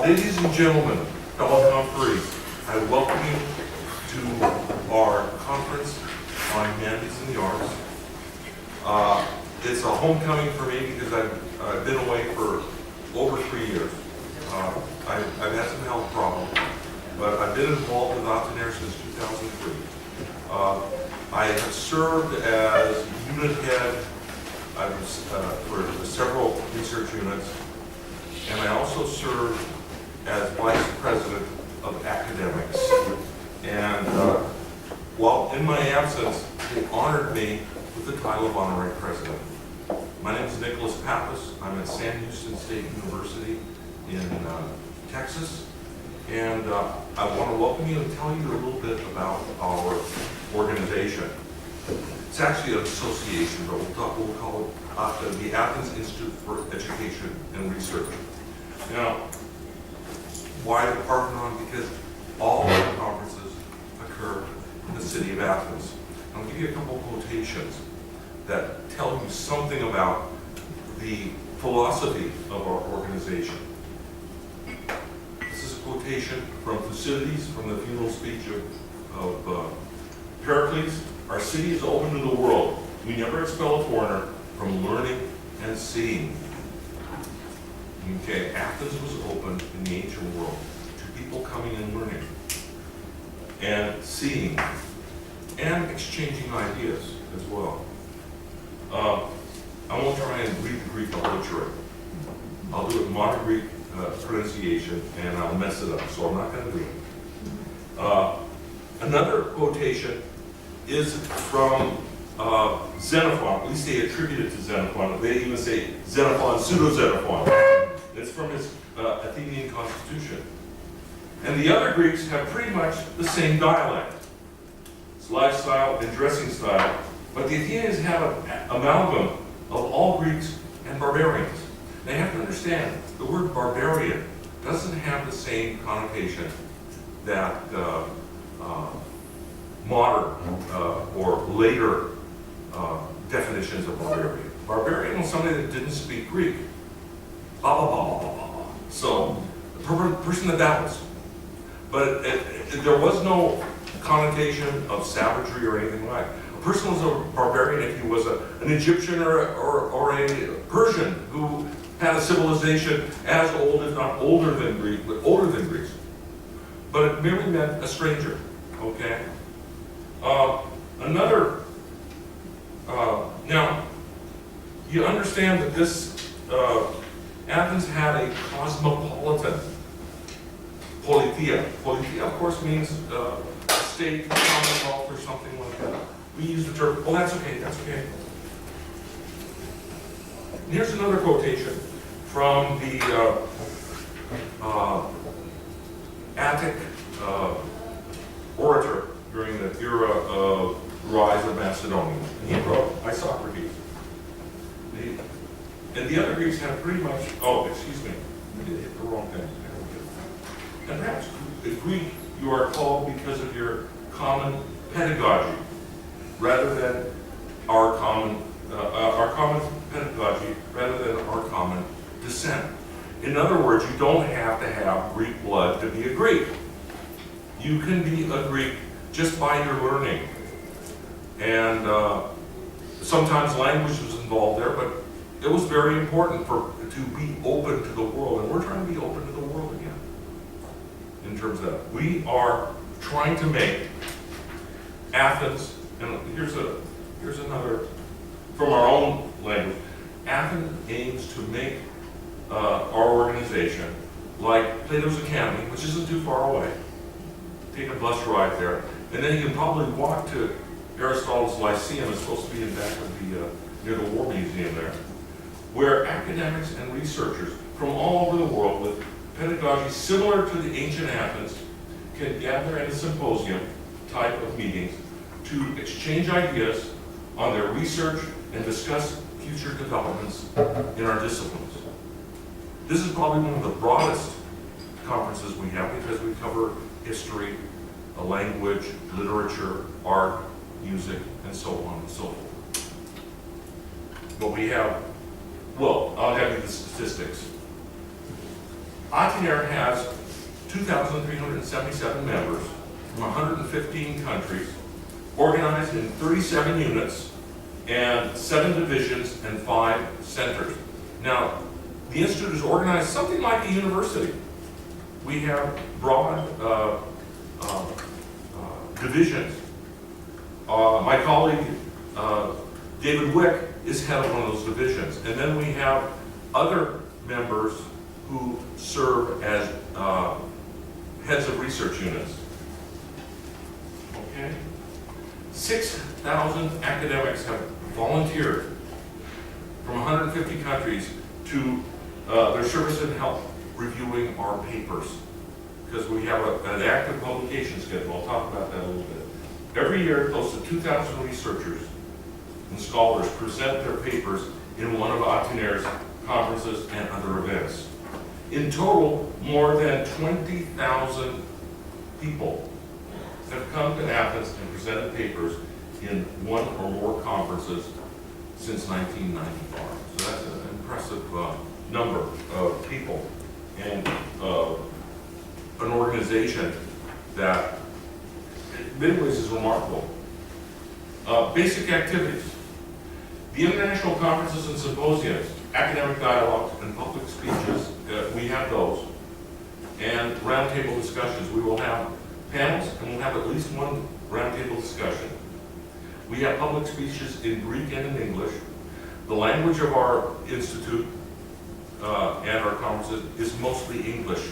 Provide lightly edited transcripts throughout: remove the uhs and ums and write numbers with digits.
Ladies and gentlemen, fellow conferees, I welcome you to our conference on Humanities and the Arts. It's a homecoming for me because I've been away for over 3 years. I've had some health problems, but I've been involved with Atiner since 2003. I have served as unit head for several research units, and I also served as vice president of academics. And while in my absence, they honored me with the title of honorary president. My name is Nicholas Pappas. I'm at Sam Houston State University in Texas. And I want to welcome you and tell you a little bit about our organization. It's actually an association, but we'll call it the Athens Institute for Education and Research. Now, why the Parthenon? Because all of the conferences occur in the city of Athens. I'll give you a couple of quotations that tell you something about the philosophy of our organization. This is a quotation from Thucydides, from the funeral speech of Pericles. Our city is open to the world. We never expel a foreigner from learning and seeing. Okay, Athens was open in the ancient world to people coming and learning and seeing and exchanging ideas as well. I won't try and read the Greek illiterate. I'll do it in modern Greek pronunciation and I'll mess it up, so I'm not going to do it. Another quotation is from Xenophon. At least they attribute it to Xenophon. They even say Xenophon, pseudo-Xenophon. It's from his Athenian constitution. And the other Greeks have pretty much the same dialect. It's lifestyle and dressing style. But the Athenians have an amalgam of all Greeks and barbarians. Now you have to understand, the word barbarian doesn't have the same connotation that modern or later definitions of barbarian. Barbarian was somebody that didn't speak Greek. Blah, blah, blah, blah, blah, blah. So, the person that babbles. But there was no connotation of savagery or anything like that. A person was a barbarian if he was an Egyptian or a Persian who had a civilization as old, if not older than Greece, but older than Greece. But it merely meant a stranger, okay? Now, you understand that this, Athens had a cosmopolitan politeia. Politeia, of course, means state, commonwealth, or something like that. We use the term, well, that's okay, that's okay. And here's another quotation from the Attic orator during the era of rise of Macedonia. And he wrote, by Socrates. And the other Greeks have pretty much, oh, excuse me, I did hit the wrong thing. And perhaps in Greek you are called because of your common pedagogy, rather than our common pedagogy, rather than our common descent. In other words, you don't have to have Greek blood to be a Greek. You can be a Greek just by your learning. And sometimes language was involved there, but it was very important to be open to the world. And we're trying to be open to the world again. In terms of that, we are trying to make Athens, and here's another from our own language. Athens aims to make our organization like Plato's Academy, which isn't too far away. Take a bus ride there, and then you can probably walk to Aristotle's Lyceum. It's supposed to be in back of the near the War Museum there, where academics and researchers from all over the world with pedagogy similar to the ancient Athens can gather in a symposium type of meetings to exchange ideas on their research and discuss future developments in our disciplines. This is probably one of the broadest conferences we have because we cover history, language, literature, art, music, and so on and so forth. But we have, well, I'll have you the statistics. Atiner has 2,377 members from 115 countries, organized in 37 units and 7 divisions and 5 centers. Now, the Institute is organized something like a university. We have broad divisions. My colleague, David Wick, is head of one of those divisions. And then we have other members who serve as heads of research units. Okay? 6,000 academics have volunteered from 150 countries to their service in help reviewing our papers, because we have an active publication schedule. I'll talk about that a little bit. Every year, close to 2,000 researchers and scholars present their papers in one of Atiner's conferences and other events. In total, more than 20,000 people have come to Athens and presented papers in one or more conferences since 1995. So that's an impressive number of people, and an organization that in many ways is remarkable. Basic activities. The international conferences and symposiums, academic dialogues, and public speeches, we have those. And roundtable discussions. We will have panels, and we'll have at least one roundtable discussion. We have public speeches in Greek and in English. The language of our institute and our conferences is mostly English.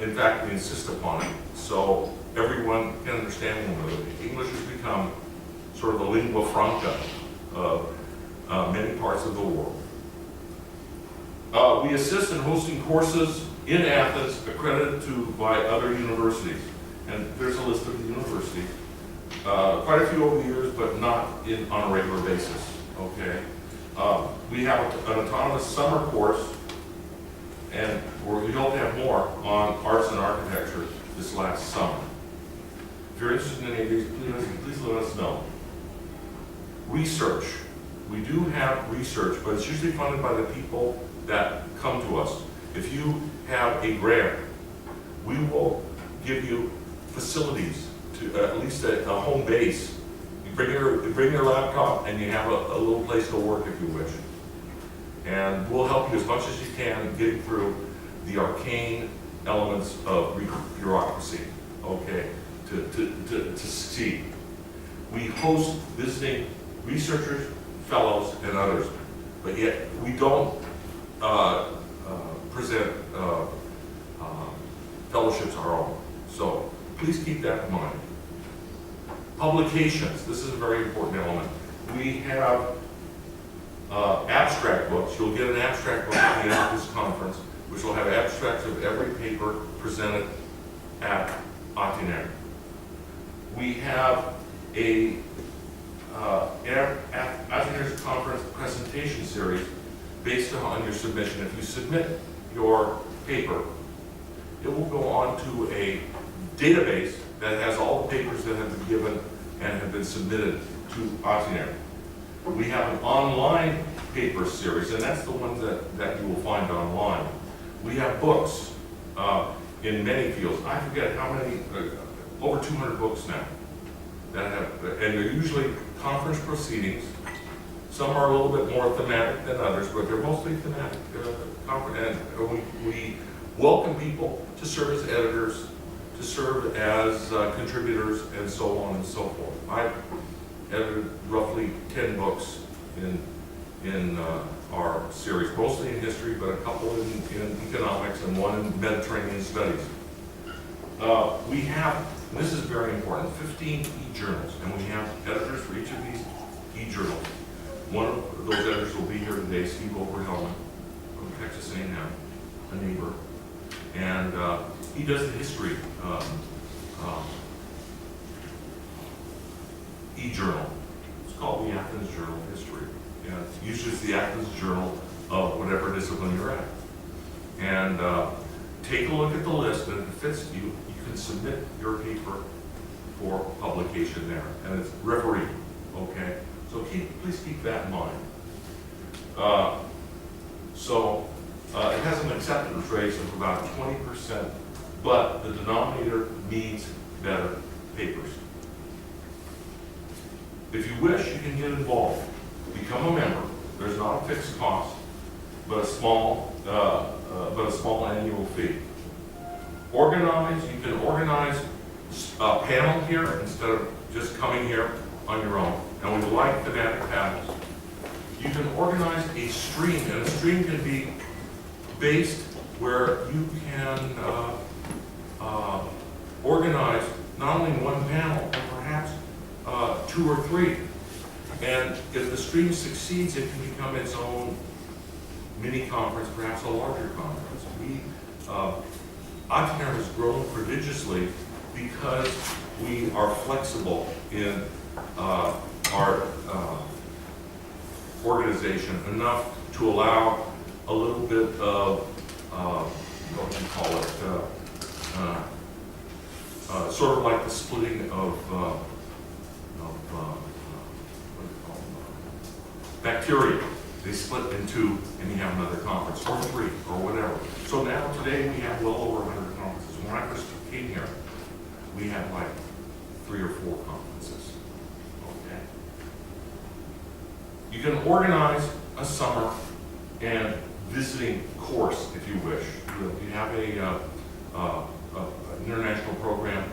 In fact, we insist upon it, so everyone can understand one another. English has become sort of the lingua franca of many parts of the world. We assist in hosting courses in Athens accredited by other universities. And there's a list of the universities. Quite a few over the years, but not on a regular basis. Okay. We have an autonomous summer course, and we hope to have more on arts and architecture this last summer. If you're interested in any of these, please let us know. Research. We do have research, but it's usually funded by the people that come to us. If you have a grant, we will give you facilities to at least a home base. You bring your laptop and you have a little place to work if you wish. And we'll help you as much as you can getting through the arcane elements of bureaucracy, okay, to succeed. We host visiting researchers, fellows, and others, but yet we don't present fellowships our own. So please keep that in mind. Publications, this is a very important element. We have abstract books. You'll get an abstract book at the end of this conference, which will have abstracts of every paper presented at Atiner. We have a Atiner's conference presentation series based on your submission. If you submit your paper, it will go on to a database that has all the papers that have been given and have been submitted to Atiner. We have an online paper series, and that's the one that you will find online. We have books in many fields. I forget how many, over 200 books now that have, and they're usually conference proceedings. Some are a little bit more thematic than others, but they're mostly thematic. And we welcome people to serve as editors, to serve as contributors, and so on and so forth. I've edited roughly 10 books in our series, mostly in history, but a couple in economics and one in Mediterranean studies. We have, and this is very important, 15 e-journals, and we have editors for each of these e-journals. One of those editors will be here today, Steve Overhelman from Texas A&M, a neighbor, and he does the history e-journal. It's called the Athens Journal of History. And usually it's the Athens Journal of whatever discipline you're at. And take a look at the list, and if it fits you, you can submit your paper for publication there. And it's refereed, okay? So please keep that in mind. So it has an acceptance rate of about 20%, but the denominator needs better papers. If you wish, you can get involved. Become a member. There's not a fixed cost, but a small annual fee. Organize. You can organize a panel here instead of just coming here on your own. And we like thematic panels. You can organize a stream, and a stream can be based where you can organize not only one panel, but perhaps 2 or 3. And if the stream succeeds, it can become its own mini conference, perhaps a larger conference. Atiner has grown prodigiously because we are flexible in our organization enough to allow a little bit of, what do you call it, sort of like the splitting of what do you call them? Bacteria. They split in 2 and you have another conference, or 3, or whatever. So now today we have well over 100 conferences. When I first came here, we had like 3 or 4 conferences. Okay. You can organize a summer and visiting course if you wish. If you have an international program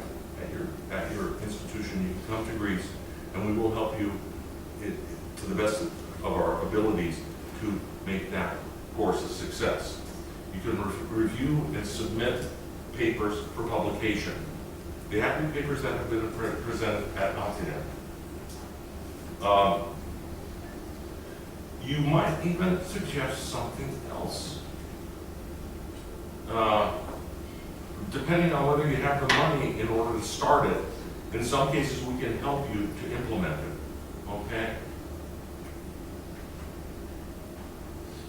at your institution, you can come to Greece and we will help you to the best of our abilities to make that course a success. You can review and submit papers for publication. They have to be papers that have been presented at Atiner. You might even suggest something else. Depending on whether you have the money in order to start it, in some cases we can help you to implement it, okay?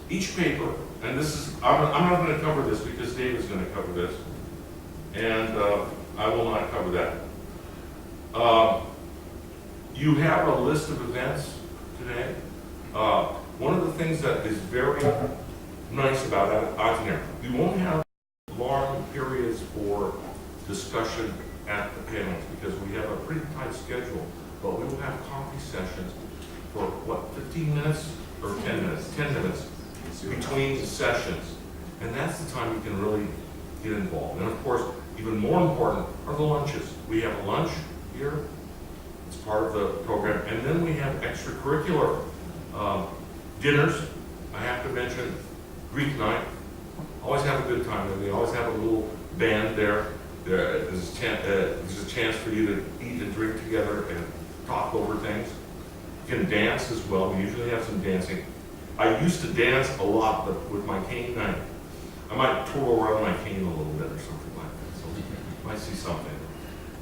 Each paper, and this is, I'm not going to cover this because Dave is going to cover this, and I will not cover that. You have a list of events today. One of the things that is very nice about Atiner, we won't have long periods for discussion at the panels because we have a pretty tight schedule, but we will have coffee sessions for, what, 15 minutes or 10 minutes? 10 minutes between sessions. And that's the time you can really get involved. And of course, even more important are the lunches. We have a lunch here. It's part of the program. And then we have extracurricular dinners. I have to mention Greek night. Always have a good time there. They always have a little band there. There's a chance for you to eat and drink together and talk over things. You can dance as well. We usually have some dancing. I used to dance a lot, but with my cane, I might twirl around my cane a little bit or something like that. So you might see something.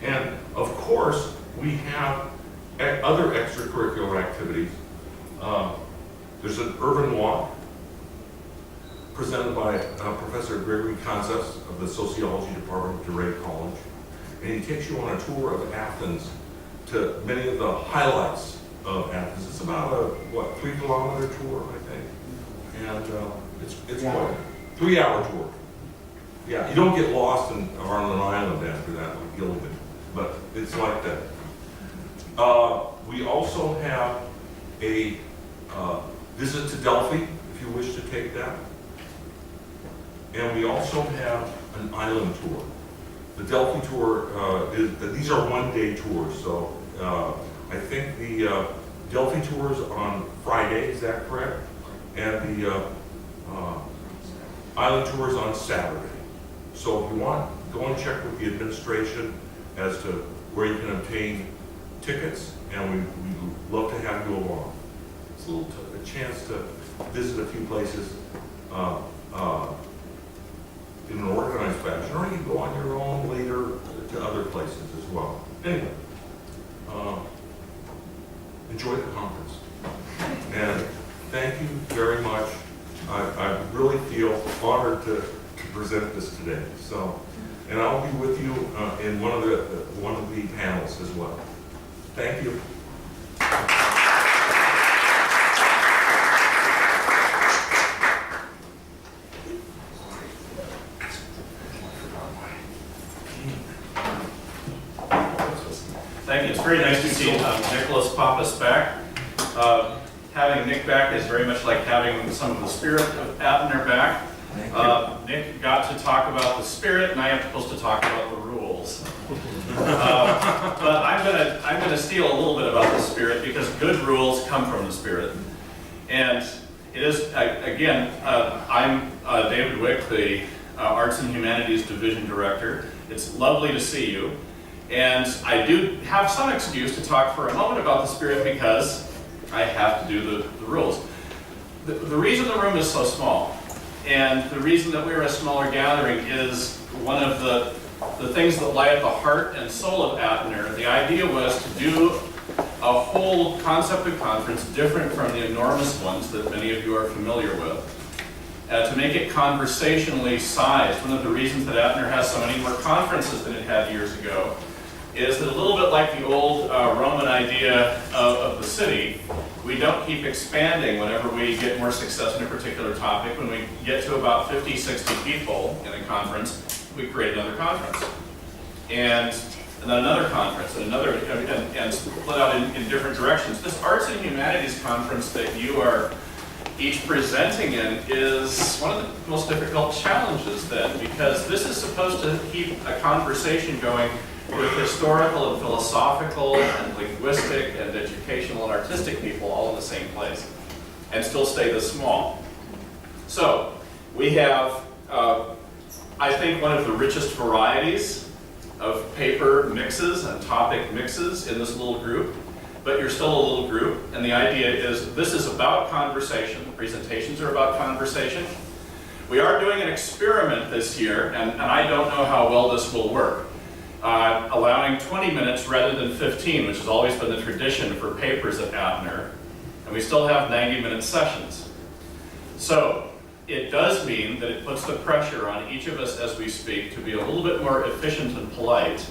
And of course, we have other extracurricular activities. There's an urban walk presented by Professor Gregory Kansas of the Sociology Department of DeRay College. And he takes you on a tour of Athens to many of the highlights of Athens. It's about a, 3-kilometer tour, I think. And it's quite a 3-hour tour. Yeah, you don't get lost on an island after that, like Gilligan, but it's like that. We also have a visit to Delphi, if you wish to take that. And we also have an island tour. The Delphi tour, these are one-day tours, so I think the Delphi tour is on Friday, is that correct? And the island tour is on Saturday. So if you want, go and check with the administration as to where you can obtain tickets, and we'd love to have you along. It's a chance to visit a few places in an organized fashion, or you can go on your own later to other places as well. Anyway, enjoy the conference. And thank you very much. I really feel honored to present this today. So, and I'll be with you in one of the panels as well. Thank you. Thank you. It's very nice to see Nicholas Pappas back. Having Nick back is very much like having some of the spirit of Atiner back. Nick got to talk about the spirit, and I am supposed to talk about the rules. But I'm gonna steal a little bit about the spirit, because good rules come from the spirit. And it is, again, I'm David Wick, the Arts and Humanities Division Director. It's lovely to see you. And I do have some excuse to talk for a moment about the spirit, because I have to do the rules. The reason the room is so small, and the reason that we're a smaller gathering, is one of the things that lie at the heart and soul of Atiner. The idea was to do a whole concept of conference different from the enormous ones that many of you are familiar with, to make it conversationally sized. One of the reasons that Atiner has so many more conferences than it had years ago is that, a little bit like the old Roman idea of the city, we don't keep expanding whenever we get more success in a particular topic. When we get to about 50, 60 people in a conference, we create another conference. And then another conference, and another, and split out in different directions. This Arts and Humanities conference that you are each presenting in is one of the most difficult challenges then, because this is supposed to keep a conversation going with historical and philosophical and linguistic and educational and artistic people all in the same place, and still stay this small. So we have, I think, one of the richest varieties of paper mixes and topic mixes in this little group, but you're still a little group, and the idea is this is about conversation. The presentations are about conversation. We are doing an experiment this year, and I don't know how well this will work. Allowing 20 minutes rather than 15, which has always been the tradition for papers at Atiner, and we still have 90-minute sessions. So it does mean that it puts the pressure on each of us as we speak to be a little bit more efficient and polite,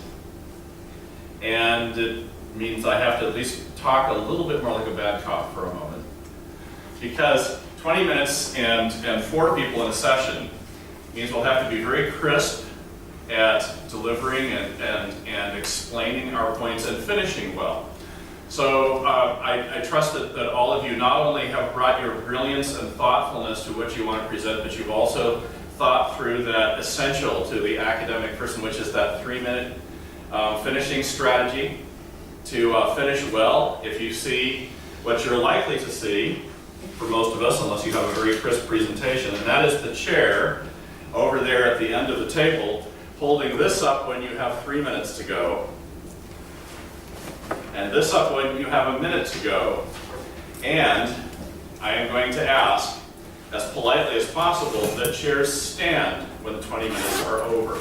and it means I have to at least talk a little bit more like a bad cop for a moment, because 20 minutes and 4 people in a session means we'll have to be very crisp at delivering and explaining our points and finishing well. So I trust that all of you not only have brought your brilliance and thoughtfulness to what you want to present, but you've also thought through that essential to the academic person, which is that 3-minute finishing strategy to finish well. If you see what you're likely to see, for most of us, unless you have a very crisp presentation, and that is the chair over there at the end of the table, holding this up when you have 3 minutes to go, and this up when you have a minute to go. And I am going to ask, as politely as possible, that chairs stand when the 20 minutes are over.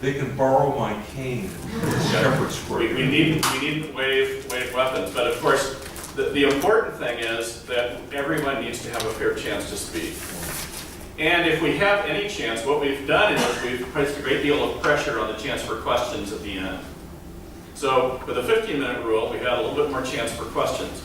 They can borrow my cane. We needn't wave weapons, but of course, the important thing is that everyone needs to have a fair chance to speak. And if we have any chance, what we've done is we've placed a great deal of pressure on the chance for questions at the end. So with a 15-minute rule, we had a little bit more chance for questions.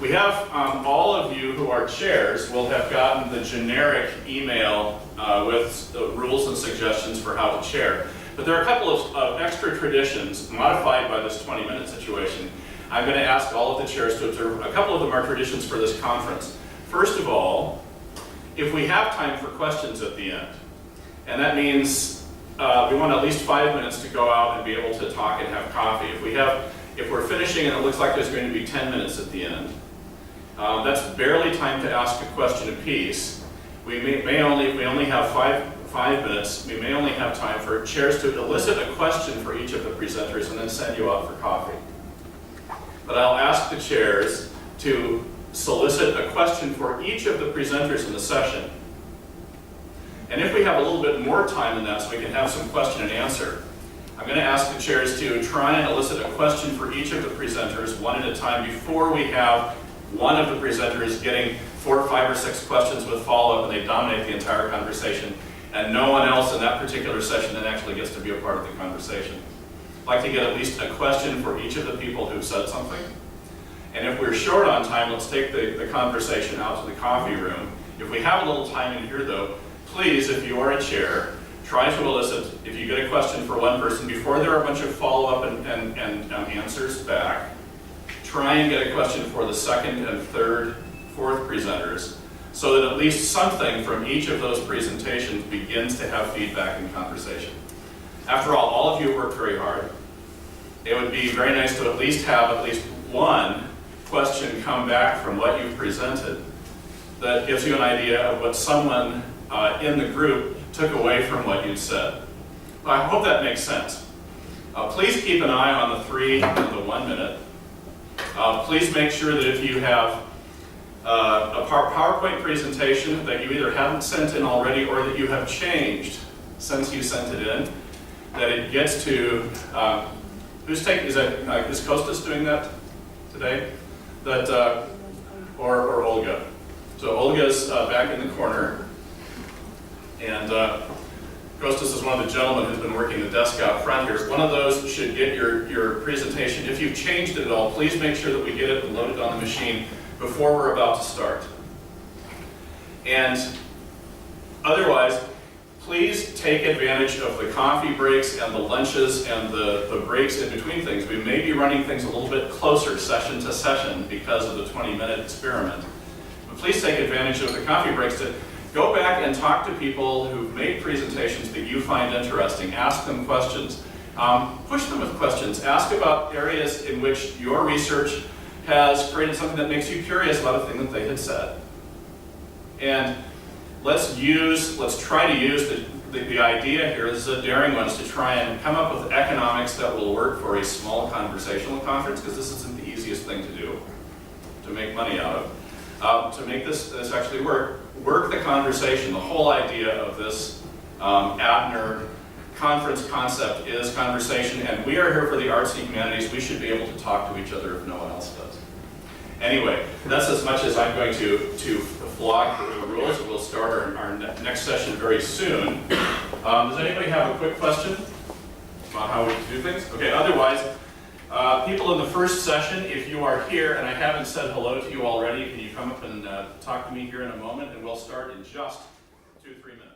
We have all of you who are chairs will have gotten the generic email with the rules and suggestions for how to chair. But there are a couple of extra traditions modified by this 20-minute situation. I'm going to ask all of the chairs to observe. A couple of them are traditions for this conference. First of all, if we have time for questions at the end, and that means we want at least 5 minutes to go out and be able to talk and have coffee. If we're finishing and it looks like there's going to be 10 minutes at the end, that's barely time to ask a question apiece. If we only have five minutes, we may only have time for chairs to elicit a question for each of the presenters and then send you out for coffee. But I'll ask the chairs to solicit a question for each of the presenters in the session. And if we have a little bit more time than that, so we can have some question and answer, I'm going to ask the chairs to try and elicit a question for each of the presenters, one at a time, before we have one of the presenters getting 4, 5, or 6 questions with follow-up, and they dominate the entire conversation, and no one else in that particular session then actually gets to be a part of the conversation. I'd like to get at least a question for each of the people who said something. And if we're short on time, let's take the conversation out to the coffee room. If we have a little time in here, though, please, if you are a chair, try to elicit, if you get a question for one person, before there are a bunch of follow-up and answers back, try and get a question for the second and third, fourth presenters, so that at least something from each of those presentations begins to have feedback and conversation. After all of you worked very hard. It would be very nice to at least have at least one question come back from what you've presented that gives you an idea of what someone in the group took away from what you said. I hope that makes sense. Please keep an eye on the 3 and the 1 minute. Please make sure that if you have a PowerPoint presentation that you either haven't sent in already or that you have changed since you sent it in, that it gets to, who's taking, is Kostas doing that today? That, or Olga. So Olga's back in the corner, and Kostas is one of the gentlemen who's been working the desk out front here. One of those should get your presentation. If you've changed it at all, please make sure that we get it loaded on the machine before we're about to start. And otherwise, please take advantage of the coffee breaks and the lunches and the breaks in between things. We may be running things a little bit closer session to session because of the 20-minute experiment. But please take advantage of the coffee breaks to go back and talk to people who've made presentations that you find interesting. Ask them questions. Push them with questions. Ask about areas in which your research has created something that makes you curious about a thing that they had said. And let's try to use the idea here, this is a daring one, is to try and come up with economics that will work for a small conversational conference, because this isn't the easiest thing to do, to make money out of. To make this actually work the conversation. The whole idea of this Atiner conference concept is conversation, and we are here for the arts and humanities. We should be able to talk to each other if no one else does. Anyway, that's as much as I'm going to flog the rules. We'll start our next session very soon. Does anybody have a quick question about how we do things? Okay, otherwise, people in the first session, if you are here and I haven't said hello to you already, can you come up and talk to me here in a moment, and we'll start in just 2-3 minutes.